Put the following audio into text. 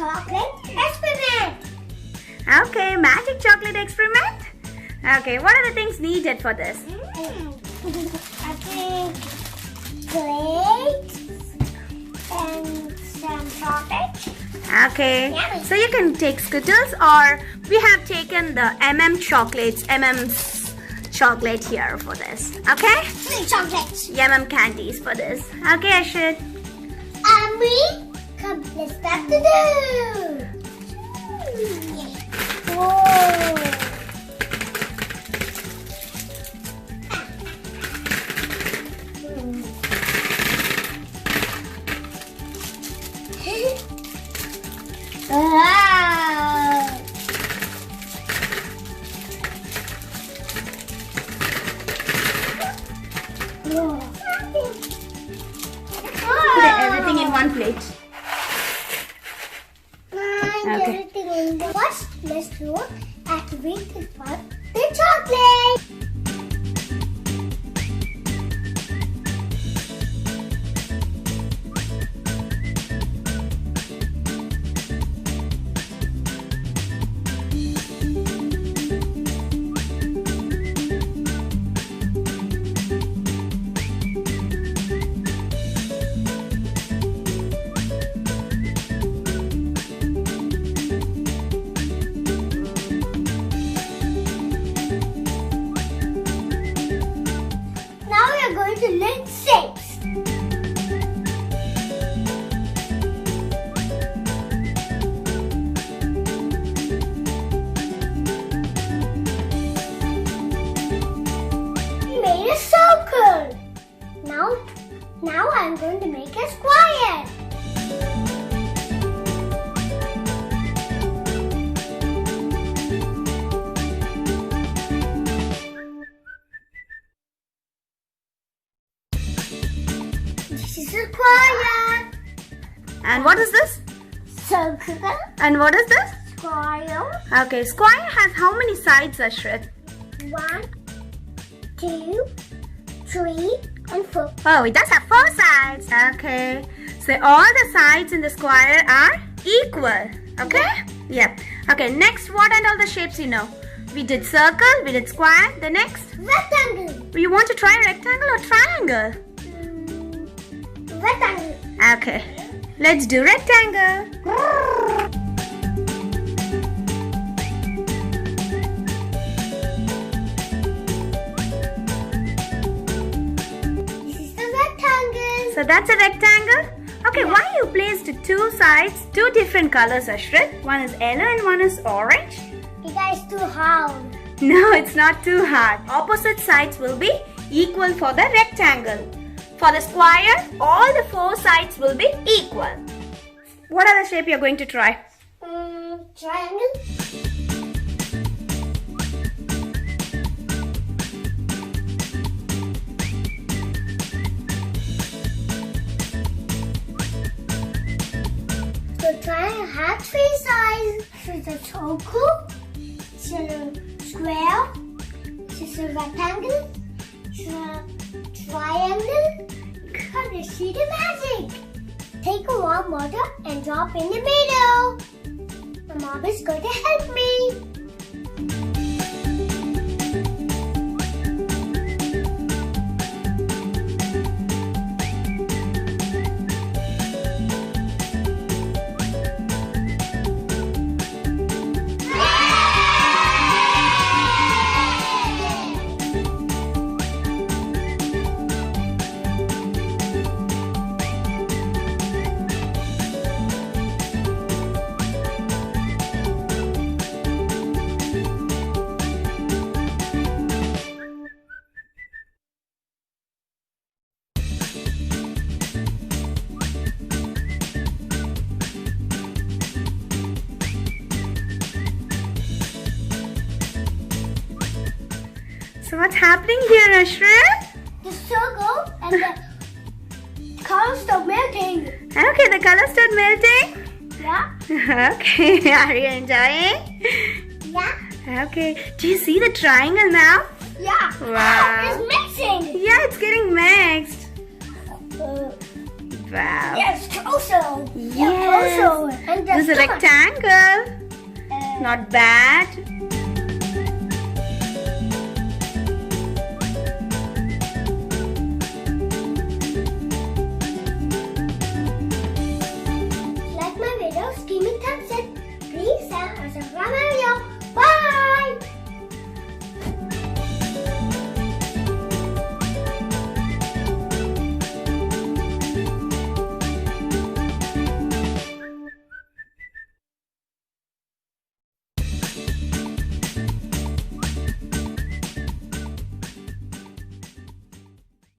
chocolate experiment. Okay, magic chocolate experiment. Okay, what are the things needed for this? I think plates and some chocolate. Okay, Yummy. so you can take Skittles, or we have taken the M&M's chocolate here for this. Okay? 3 chocolates. M&M candies for this. Okay, Ashrith. And let's start to do. Whoa. Wow. Put everything in one plate. Okay. Everything in the first, let's do activate the chocolate. To link shapes. We made a circle. Now I'm going to make a square. This is a square. And what is this? Circle. And what is this? Square. Okay, square has how many sides, Ashrith? 1, 2, 3, and 4. Oh, it does have 4 sides. Okay. So all the sides in the square are equal. Okay? Yep. Okay, next, what are all the shapes you know? We did circle, we did square. The next? Rectangle. You want to try rectangle or triangle? Rectangle. Okay. Let's do rectangle. This is the rectangle. So that's a rectangle. Okay, why you placed 2 sides, 2 different colors, Ashrith? One is yellow and one is orange. It is too hard. No, it's not too hard. Opposite sides will be equal for the rectangle. For the square, all the 4 sides will be equal. What other shape you're going to try? Triangle. So triangle has 3 sides. This is a circle. This is a square. This is a rectangle. This is a triangle. Come to see the magic. Take a warm water and drop in the middle. My mom is going to help me. So what's happening here, Ashrith? The circle and the colors start melting. Okay, the colors start melting. Yeah. Okay, are you enjoying? Yeah. Okay, do you see the triangle now? Yeah. Wow. It's mixing. Yeah, it's getting mixed. Wow. Yes, torso. Yes. Yeah, torso. And the This is a stomach. rectangle. Not bad.